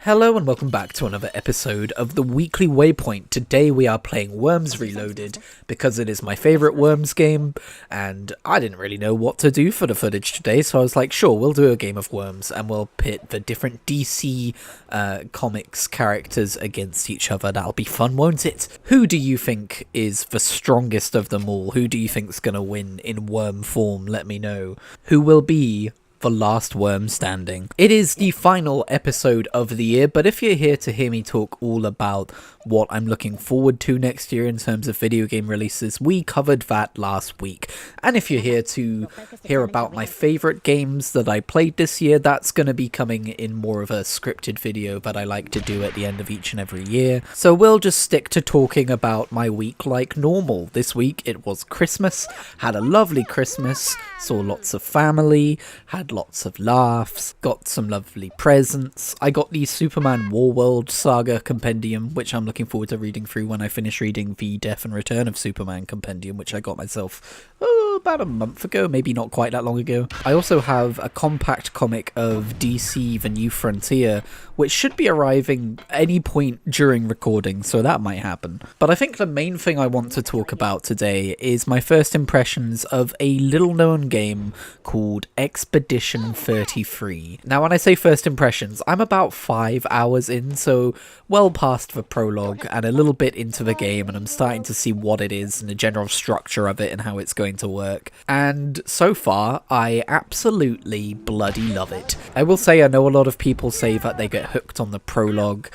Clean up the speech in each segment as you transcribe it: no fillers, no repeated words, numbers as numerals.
Hello and welcome back to another episode of the Weekly Waypoint. Today we are playing Worms Reloaded because it is my favourite Worms game and I didn't really know what to do for the footage today, so I was like, sure, we'll do a game of Worms and we'll pit the different DC comics characters against each other. That'll be fun, won't it? Who do you think is the strongest of them all? Who do you think's gonna win in worm form? Let me know. Who will be the last worm standing? It is the final episode of the year, but if you're here to hear me talk all about what I'm looking forward to next year in terms of video game releases, we covered that last week. And if you're here to hear about my favourite games that I played this year, that's going to be coming in more of a scripted video that I like to do at the end of each and every year. So we'll just stick to talking about my week like normal. This week it was Christmas, had a lovely Christmas, saw lots of family, had lots of laughs, got some lovely presents. I got the Superman Warworld Saga Compendium, which I'm looking forward to reading through when I finish reading the Death and Return of Superman Compendium, which I got myself about a month ago, maybe not quite that long ago. I also have a compact comic of DC The New Frontier, which should be arriving any point during recording, so that might happen. But I think the main thing I want to talk about today is my first impressions of a little known game called Expedition 33. Now when I say first impressions, I'm about 5 hours in, so well past the prologue and a little bit into the game, and I'm starting to see what it is and the general structure of it and how it's going to work. And so far, I absolutely bloody love it. I will say I know a lot of people say that they get hooked on the prologue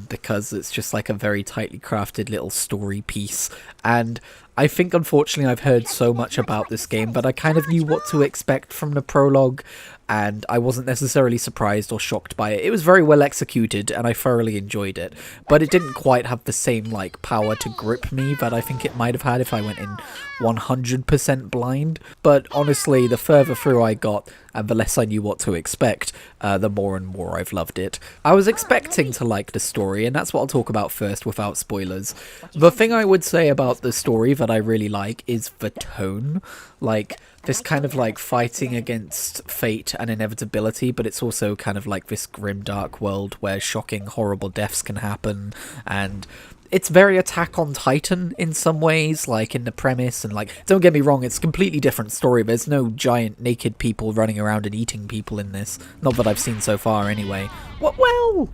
because it's just like a very tightly crafted little story piece, and I think unfortunately I've heard so much about this game that I kind of knew what to expect from the prologue, and I wasn't necessarily surprised or shocked by it. It was very well executed and I thoroughly enjoyed it, but it didn't quite have the same like power to grip me that I think it might have had if I went in 100% blind. But honestly, the further through I got and the less I knew what to expect, the more and more I've loved it. I was expecting to like the story, and that's what I'll talk about first without spoilers. The thing I would say about the story that I really like is the tone. Like, this kind of like fighting against fate and inevitability, but it's also kind of like this grim dark world where shocking horrible deaths can happen, and it's very Attack on Titan in some ways, like in the premise, and like, don't get me wrong, it's a completely different story. There's no giant naked people running around and eating people in this. Not that I've seen so far anyway. Well,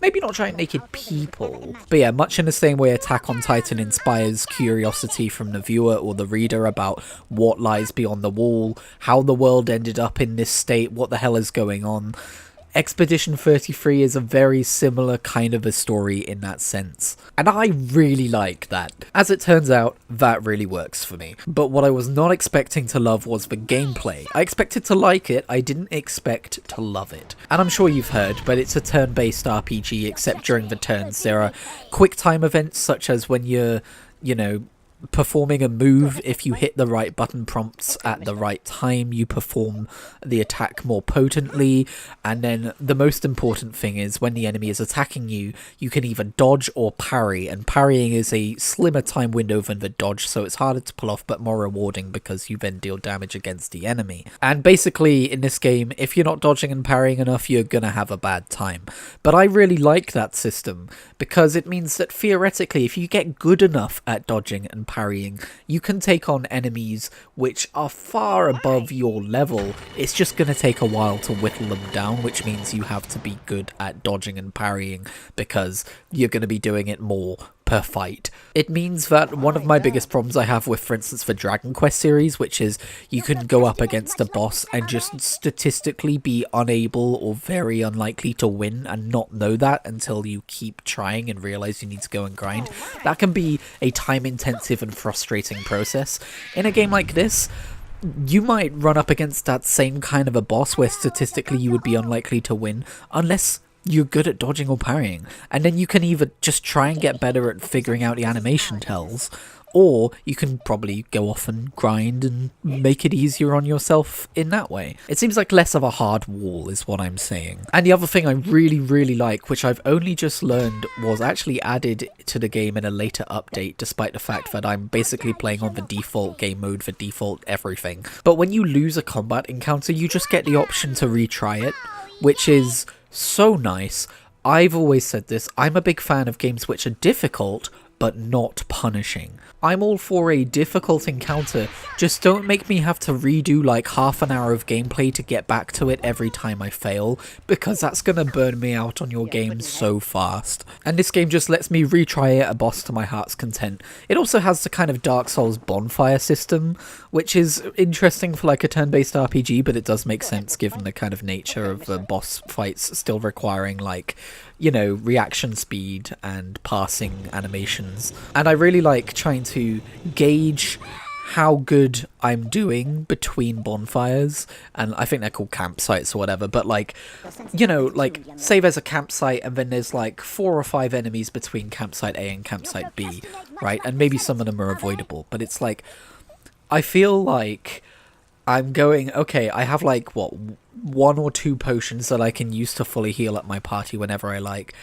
maybe not giant naked people. But yeah, much in the same way Attack on Titan inspires curiosity from the viewer or the reader about what lies beyond the wall, how the world ended up in this state, what the hell is going on. Expedition 33 is a very similar kind of a story in that sense, and I really like that. As it turns out, that really works for me. But what I was not expecting to love was the gameplay. I expected to like it, I didn't expect to love it. And I'm sure you've heard, but it's a turn-based RPG, except during the turns. There are quick time events, such as when you're, performing a move. If you hit the right button prompts at the right time, you perform the attack more potently. And then the most important thing is when the enemy is attacking you, you can either dodge or parry, and parrying is a slimmer time window than the dodge, so it's harder to pull off but more rewarding because you then deal damage against the enemy. And basically in this game, if you're not dodging and parrying enough, you're gonna have a bad time. But I really like that system because it means that theoretically, if you get good enough at dodging and parrying, you can take on enemies which are far above your level. It's just going to take a while to whittle them down, which means you have to be good at dodging and parrying because you're going to be doing it more per fight. It means that one of my biggest problems I have with, for instance, the Dragon Quest series, which is you can go up against a boss and just statistically be unable or very unlikely to win and not know that until you keep trying and realize you need to go and grind. That can be a time-intensive and frustrating process. In a game like this, you might run up against that same kind of a boss where statistically you would be unlikely to win unless you're good at dodging or parrying, and then you can either just try and get better at figuring out the animation tells, or you can probably go off and grind and make it easier on yourself in that way. It seems like less of a hard wall is what I'm saying. And the other thing I really like, which I've only just learned was actually added to the game in a later update, despite the fact that I'm basically playing on the default game mode for default everything. But when you lose a combat encounter, you just get the option to retry it, which is So nice. I've always said this, I'm a big fan of games which are difficult, but not punishing. I'm all for a difficult encounter, just don't make me have to redo like half an hour of gameplay to get back to it every time I fail, because that's gonna burn me out on your game so fast. And this game just lets me retry a boss to my heart's content. It also has the kind of Dark Souls bonfire system, which is interesting for like a turn-based RPG, but it does make sense given the kind of nature of boss fights still requiring like, you know, reaction speed and passing animations. And I really like trying to gauge how good I'm doing between bonfires, and I think they're called campsites or whatever, but like, you know, like say there's a campsite and then there's like 4 or 5 enemies between campsite A and campsite B, right? And maybe some of them are avoidable, but it's like, I feel like I'm going, okay, I have like, what, 1 or 2 potions that I can use to fully heal up my party whenever I like.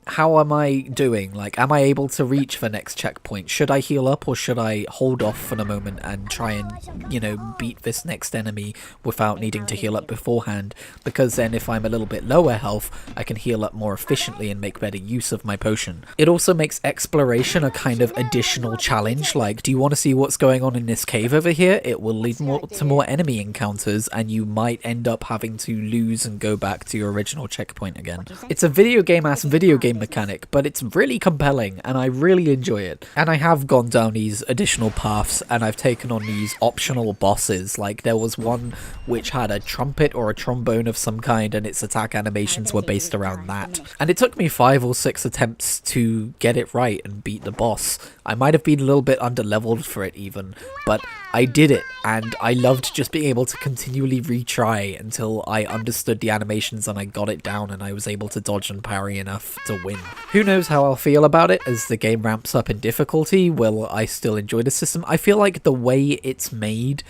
How am I doing? Like, am I able to reach the next checkpoint? Should I heal up or should I hold off for the moment and try and, you know, beat this next enemy without needing to heal up beforehand? Because then if I'm a little bit lower health, I can heal up more efficiently and make better use of my potion. It also makes exploration a kind of additional challenge. Like, do you want to see what's going on in this cave over here? It will lead to more enemy encounters and you might end up having to lose and go back to your original checkpoint again. It's a video game mechanic, but it's really compelling and I really enjoy it. And I have gone down these additional paths and I've taken on these optional bosses. Like there was one which had a trumpet or a trombone of some kind and its attack animations were based around that. And it took me 5 or 6 attempts to get it right and beat the boss. I might have been a little bit under-leveled for it even, but I did it and I loved just being able to continually retry until I understood the animations and I got it down and I was able to dodge and parry enough to win. Who knows how I'll feel about it as the game ramps up in difficulty? Will I still enjoy the system? I feel like the way it's made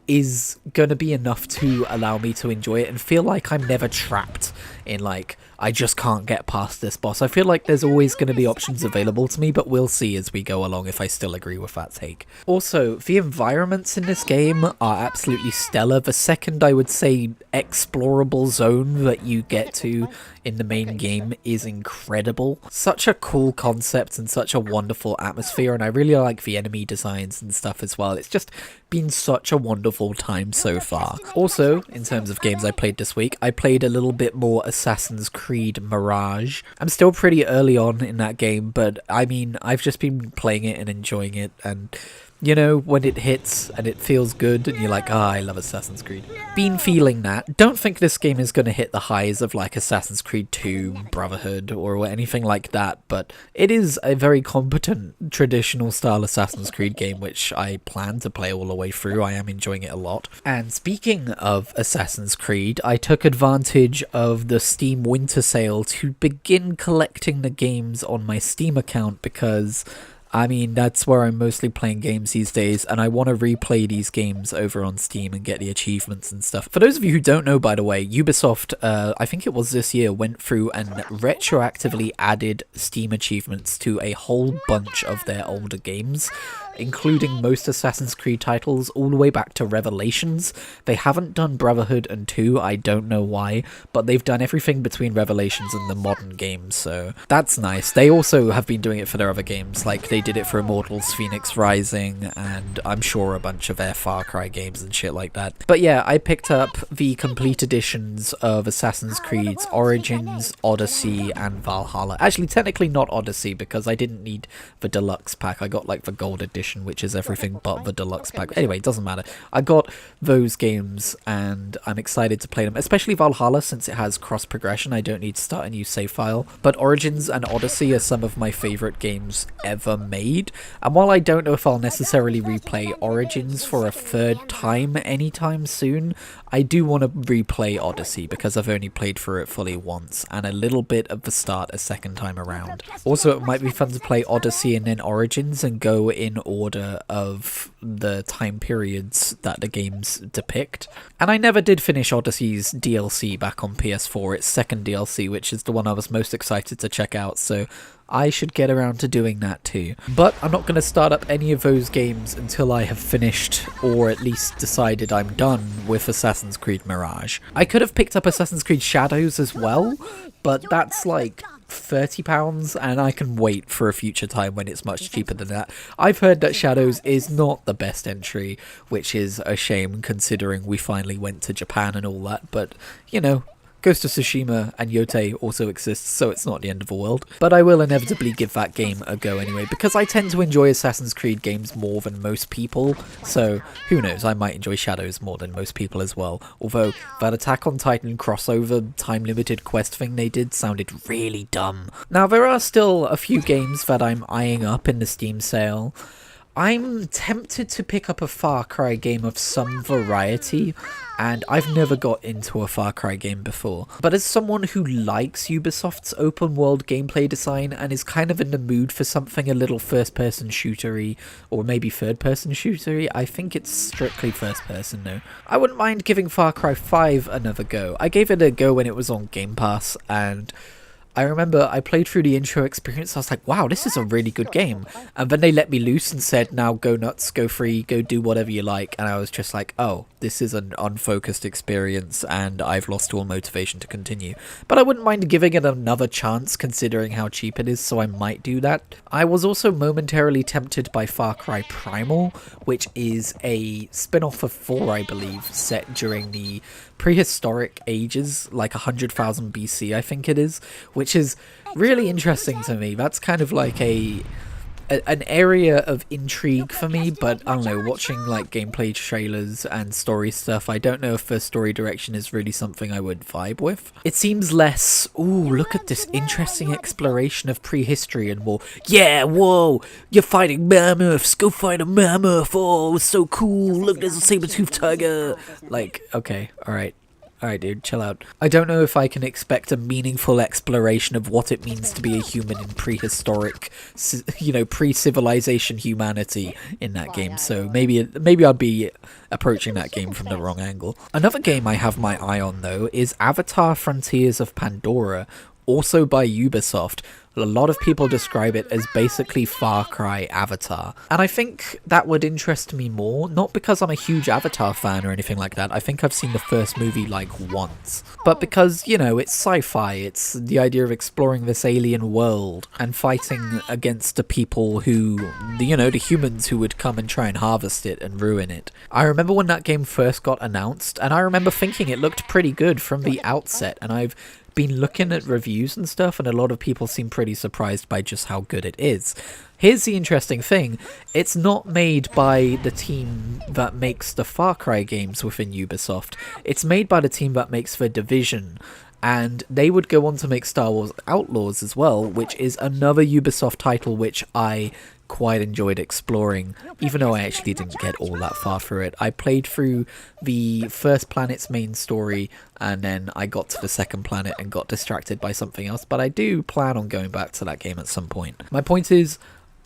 is gonna be enough to allow me to enjoy it and feel like I'm never trapped in like, I just can't get past this boss. I feel like there's always going to be options available to me, but we'll see as we go along if I still agree with that take. Also, the environments in this game are absolutely stellar. The second, I would say, explorable zone that you get to in the main game is incredible. Such a cool concept and such a wonderful atmosphere, and I really like the enemy designs and stuff as well. It's just been such a wonderful time so far. Also, in terms of games I played this week, I played a little bit more Assassin's Creed Mirage. I'm still pretty early on in that game, but I mean, I've just been playing it and enjoying it, and you know, when it hits and it feels good and you're like, ah, I love Assassin's Creed. Been feeling that. Don't think this game is going to hit the highs of like Assassin's Creed 2, Brotherhood, or anything like that, but it is a very competent traditional style Assassin's Creed game, which I plan to play all the way through. I am enjoying it a lot. And speaking of Assassin's Creed, I took advantage of the Steam Winter Sale to begin collecting the games on my Steam account because I mean, that's where I'm mostly playing games these days, and I want to replay these games over on Steam and get the achievements and stuff. For those of you who don't know, by the way, Ubisoft, I think it was this year, went through and retroactively added Steam achievements to a whole bunch of their older games, including most Assassin's Creed titles all the way back to Revelations. They haven't done Brotherhood and 2, I don't know why, but they've done everything between Revelations and the modern games, so that's nice. They also have been doing it for their other games, like they did it for Immortals Phoenix Rising, and I'm sure a bunch of their Far Cry games and shit like that. But yeah, I picked up the complete editions of Assassin's Creed's Origins, Odyssey, and Valhalla. Actually, technically not Odyssey, because I didn't need the deluxe pack. I got like the gold edition, which is everything but the deluxe pack. Anyway, it doesn't matter. I got those games and I'm excited to play them, especially Valhalla since it has cross progression. I don't need to start a new save file. But Origins and Odyssey are some of my favorite games ever made, and while I don't know if I'll necessarily replay Origins for a third time anytime soon, I do want to replay Odyssey because I've only played through it fully once and a little bit of the start a second time around. Also, it might be fun to play Odyssey and then Origins and go in order of the time periods that the games depict. And I never did finish Odyssey's DLC back on PS4, its second DLC, which is the one I was most excited to check out, so I should get around to doing that too. But I'm not going to start up any of those games until I have finished, or at least decided I'm done with Assassin's Creed Mirage. I could have picked up Assassin's Creed Shadows as well, but that's like £30 and I can wait for a future time when it's much cheaper than that. I've heard that Shadows is not the best entry, which is a shame considering we finally went to Japan and all that, but you know, Ghost of Tsushima and Yote also exists, so it's not the end of the world. But I will inevitably give that game a go anyway, because I tend to enjoy Assassin's Creed games more than most people, so who knows, I might enjoy Shadows more than most people as well. Although, that Attack on Titan crossover time-limited quest thing they did sounded really dumb. Now, there are still a few games that I'm eyeing up in the Steam sale. I'm tempted to pick up a Far Cry game of some variety, and I've never got into a Far Cry game before. But as someone who likes Ubisoft's open world gameplay design and is kind of in the mood for something a little first-person shootery, or maybe third-person shootery, I think it's strictly first-person though. I wouldn't mind giving Far Cry 5 another go. I gave it a go when it was on Game Pass, and I remember I played through the intro experience, I was like, wow, this is a really good game. And then they let me loose and said, now go nuts, go free, go do whatever you like. And I was just like, oh, this is an unfocused experience and I've lost all motivation to continue. But I wouldn't mind giving it another chance considering how cheap it is, so I might do that. I was also momentarily tempted by Far Cry Primal, which is a spin-off of 4, I believe, set during the prehistoric ages, like 100,000 BC I think it is, which is really interesting to me. That's kind of like an area of intrigue for me, but I don't know, watching like gameplay trailers and story stuff, I don't know if the story direction is really something I would vibe with. It seems less, ooh, look at this interesting exploration of prehistory and more, yeah, whoa, you're fighting mammoths, go fight a mammoth, oh, it's so cool, look, there's a saber-toothed tiger. Like, okay, alright, dude, chill out. I don't know if I can expect a meaningful exploration of what it means to be a human in prehistoric, you know, pre-civilization humanity in that game, so maybe I'd be approaching that game from the wrong angle. Another game I have my eye on, though, is Avatar: Frontiers of Pandora, also by Ubisoft. A lot of people describe it as basically Far Cry Avatar. And I think that would interest me more, not because I'm a huge Avatar fan or anything like that. I think I've seen the first movie like once. But because, you know, it's sci-fi, it's the idea of exploring this alien world and fighting against the people who, you know, the humans who would come and try and harvest it and ruin it. I remember when that game first got announced, and I remember thinking it looked pretty good from the outset, and I've been looking at reviews and stuff, and a lot of people seem pretty surprised by just how good it is. Here's the interesting thing, it's not made by the team that makes the Far Cry games within Ubisoft, it's made by the team that makes The Division, and they would go on to make Star Wars Outlaws as well, which is another Ubisoft title which I quite enjoyed exploring, even though I actually didn't get all that far through it. I played through the first planet's main story, and then I got to the second planet and got distracted by something else, but I do plan on going back to that game at some point. My point is,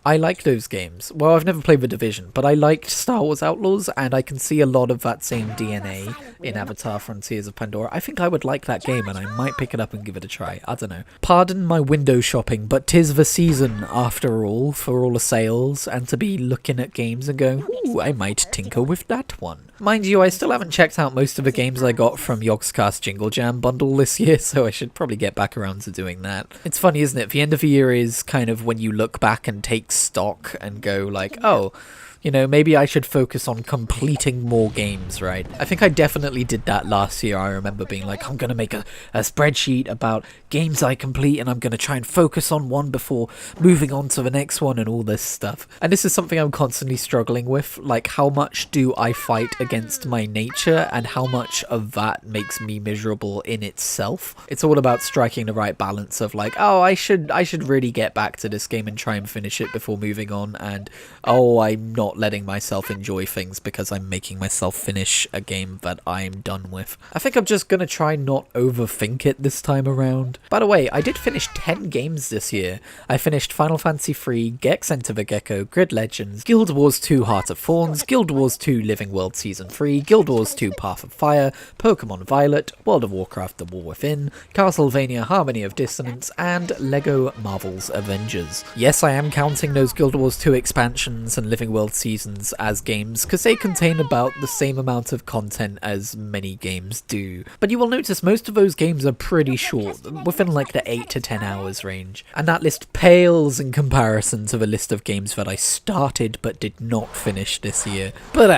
I like those games. Well, I've never played The Division, but I liked Star Wars Outlaws, and I can see a lot of that same DNA in Avatar: Frontiers of Pandora. I think I would like that game, and I might pick it up and give it a try. I don't know. Pardon my window shopping, but 'tis the season, after all, for all the sales, and to be looking at games and going, ooh, I might tinker with that one. Mind you, I still haven't checked out most of the games I got from Yogscast Jingle Jam bundle this year, so I should probably get back around to doing that. It's funny, isn't it? The end of the year is kind of when you look back and take stock and go like, oh, you know, maybe I should focus on completing more games, right? I think I definitely did that last year. I remember being like, I'm going to make a spreadsheet about games I complete, and I'm going to try and focus on one before moving on to the next one and all this stuff. And this is something I'm constantly struggling with, like how much do I fight against my nature and how much of that makes me miserable in itself. It's all about striking the right balance of like, oh, I should really get back to this game and try and finish it before moving on, and oh, I'm not not letting myself enjoy things because I'm making myself finish a game that I'm done with. I think I'm just gonna try not overthink it this time around. By the way, I did finish 10 games this year. I finished Final Fantasy III, Gex Enter the Gecko, Grid Legends, Guild Wars 2 Heart of Thorns, Guild Wars 2 Living World Season 3, Guild Wars 2 Path of Fire, Pokemon Violet, World of Warcraft The War Within, Castlevania Harmony of Dissonance, and LEGO Marvel's Avengers. Yes, I am counting those Guild Wars 2 expansions and Living World seasons as games because they contain about the same amount of content as many games do. But you will notice most of those games are pretty short, within like the 8 to 10 hours range. And that list pales in comparison to the list of games that I started but did not finish this year. But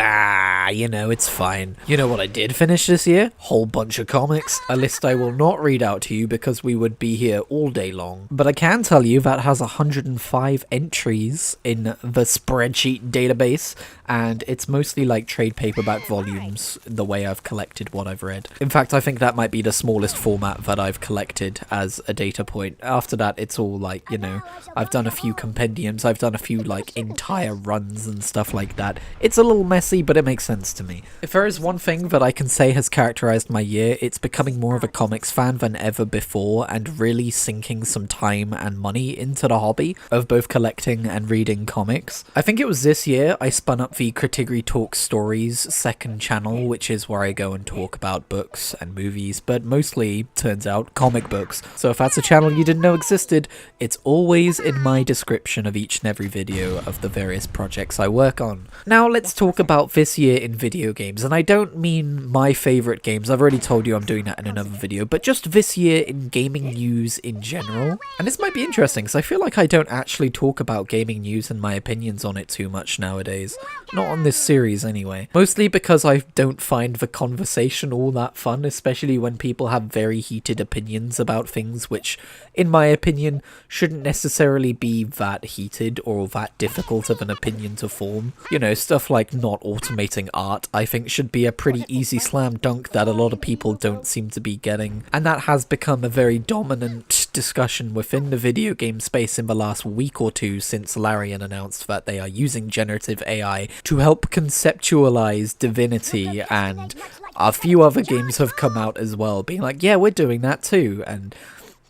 you know, it's fine. You know what I did finish this year? Whole bunch of comics. A list I will not read out to you because we would be here all day long. But I can tell you that has 105 entries in the spreadsheet database, and it's mostly like trade paperback volumes, the way I've collected what I've read. In fact, I think that might be the smallest format that I've collected as a data point. After that, it's all like, you know, I've done a few compendiums, I've done a few like entire runs and stuff like that. It's a little messy, but it makes sense to me. If there is one thing that I can say has characterized my year, it's becoming more of a comics fan than ever before and really sinking some time and money into the hobby of both collecting and reading comics. I think it was this year I spun up the Kritigri Talk Stories second channel, which is where I go and talk about books and movies, but mostly, turns out, comic books. So if that's a channel you didn't know existed, it's always in my description of each and every video of the various projects I work on. Now let's talk about this year in video games, and I don't mean my favourite games, I've already told you I'm doing that in another video, but just this year in gaming news in general. And this might be interesting, because I feel like I don't actually talk about gaming news and my opinions on it too much nowadays. Not on this series anyway. Mostly because I don't find the conversation all that fun, especially when people have very heated opinions about things which, in my opinion, shouldn't necessarily be that heated or that difficult of an opinion to form. You know, stuff like not automating art, I think should be a pretty easy slam dunk that a lot of people don't seem to be getting. And that has become a very dominant discussion within the video game space in the last week or two since Larian announced that they are using generative AI to help conceptualize Divinity, and a few other games have come out as well being like, yeah, we're doing that too. And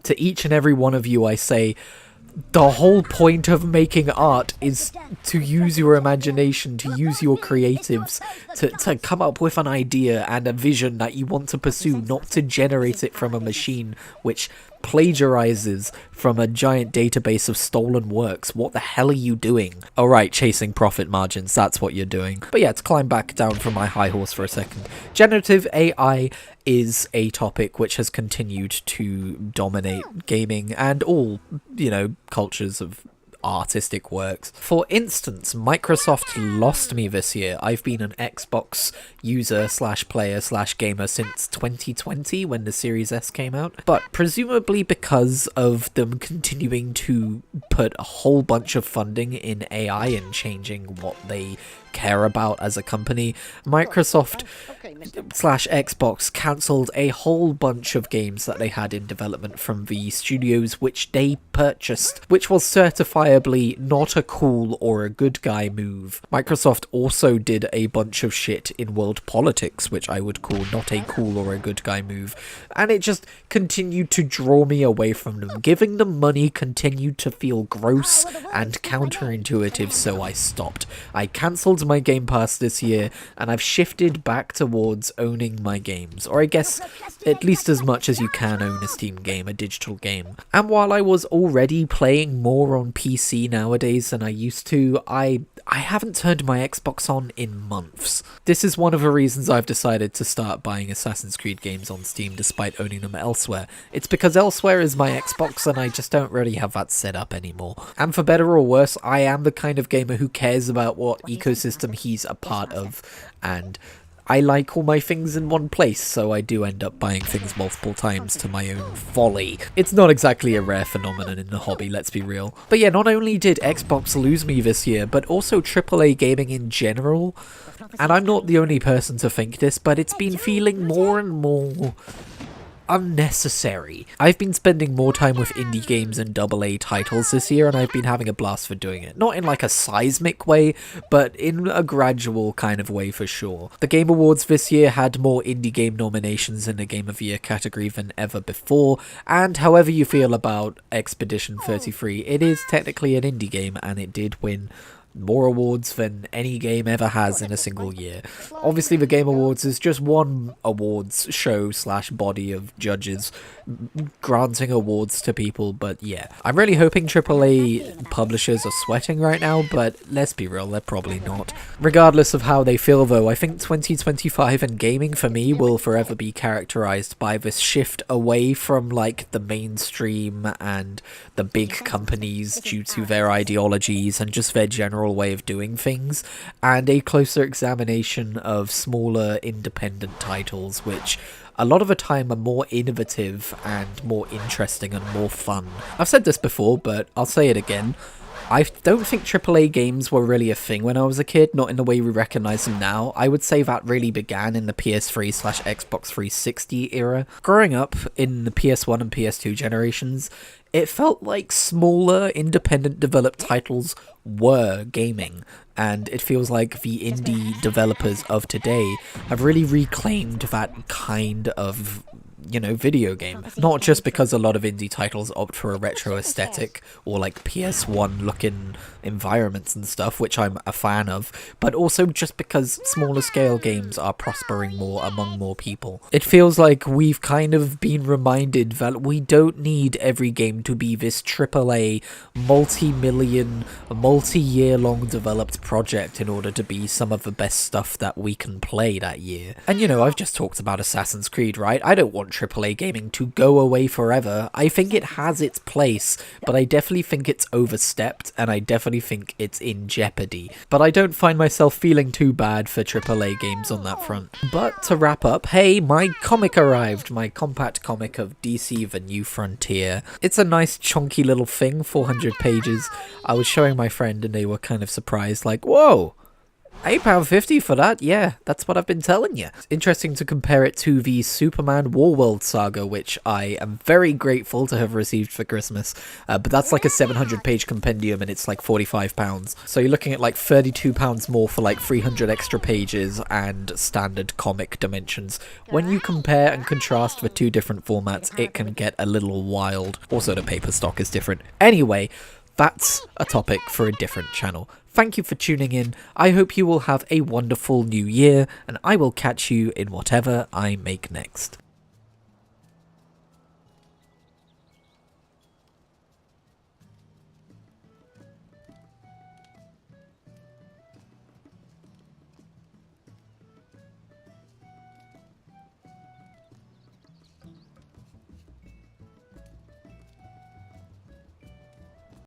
to each and every one of you I say, the whole point of making art is to use your imagination, to use your creatives, to come up with an idea and a vision that you want to pursue, not to generate it from a machine which plagiarizes from a giant database of stolen works. What the hell are you doing? Alright, chasing profit margins, that's what you're doing. But yeah, to climb back down from my high horse for a second. Generative AI is a topic which has continued to dominate gaming and all, you know, cultures of artistic works. For instance, Microsoft lost me this year. I've been an Xbox user slash player slash gamer since 2020 when the Series S came out, but presumably because of them continuing to put a whole bunch of funding in AI and changing what they care about as a company, Microsoft slash Xbox cancelled a whole bunch of games that they had in development from the studios which they purchased, which was certifiably not a cool or a good guy move. Microsoft also did a bunch of shit in world politics, which I would call not a cool or a good guy move, and it just continued to draw me away from them. Giving them money continued to feel gross and counterintuitive, so I stopped. I cancelled my Game Pass this year, and I've shifted back towards owning my games, or I guess at least as much as you can own a Steam game, a digital game. And while I was already playing more on PC nowadays than I used to, I haven't turned my Xbox on in months. This is one of the reasons I've decided to start buying Assassin's Creed games on Steam despite owning them elsewhere. It's because elsewhere is my Xbox and I just don't really have that set up anymore. And for better or worse, I am the kind of gamer who cares about what ecosystem he's a part of, and I like all my things in one place, so I do end up buying things multiple times to my own folly. It's not exactly a rare phenomenon in the hobby, let's be real. But yeah, not only did Xbox lose me this year, but also AAA gaming in general. And I'm not the only person to think this, but it's been feeling more and more unnecessary. I've been spending more time with indie games and AA titles this year, and I've been having a blast for doing it. Not in like a seismic way, but in a gradual kind of way for sure. The Game Awards this year had more indie game nominations in the Game of the Year category than ever before, and however you feel about Expedition 33, it is technically an indie game, and it did win more awards than any game ever has in a single year. Obviously, the Game Awards is just one awards show slash body of judges granting awards to people, but yeah. I'm really hoping AAA publishers are sweating right now, but let's be real, they're probably not. Regardless of how they feel though, I think 2025 and gaming for me will forever be characterized by this shift away from like the mainstream and the big companies due to their ideologies and just their general way of doing things, and a closer examination of smaller independent titles which a lot of the time are more innovative and more interesting and more fun. I've said this before, but I'll say it again. I don't think AAA games were really a thing when I was a kid, not in the way we recognise them now. I would say that really began in the PS3 slash Xbox 360 era. Growing up in the PS1 and PS2 generations, it felt like smaller, independent developed titles were gaming, and it feels like the indie developers of today have really reclaimed that kind of, you know, video game. Not just because a lot of indie titles opt for a retro aesthetic or like PS1 looking environments and stuff, which I'm a fan of, but also just because smaller scale games are prospering more among more people. It feels like we've kind of been reminded that we don't need every game to be this AAA, multi-million, multi-year long developed project in order to be some of the best stuff that we can play that year. And you know, I've just talked about Assassin's Creed, right? I don't want AAA gaming to go away forever. I think it has its place, but I definitely think it's overstepped, and I definitely think it's in jeopardy. But I don't find myself feeling too bad for AAA games on that front. But to wrap up, hey, my comic arrived, my compact comic of DC The New Frontier. It's a nice chunky little thing, 400 pages. I was showing my friend and they were kind of surprised, like, whoa! £8.50 for that? Yeah, that's what I've been telling you. It's interesting to compare it to the Superman Warworld saga, which I am very grateful to have received for Christmas. But that's like a 700-page compendium and it's like £45. So you're looking at like £32 more for like 300 extra pages and standard comic dimensions. When you compare and contrast the two different formats, it can get a little wild. Also, the paper stock is different. Anyway, that's a topic for a different channel. Thank you for tuning in. I hope you will have a wonderful new year, and I will catch you in whatever I make next.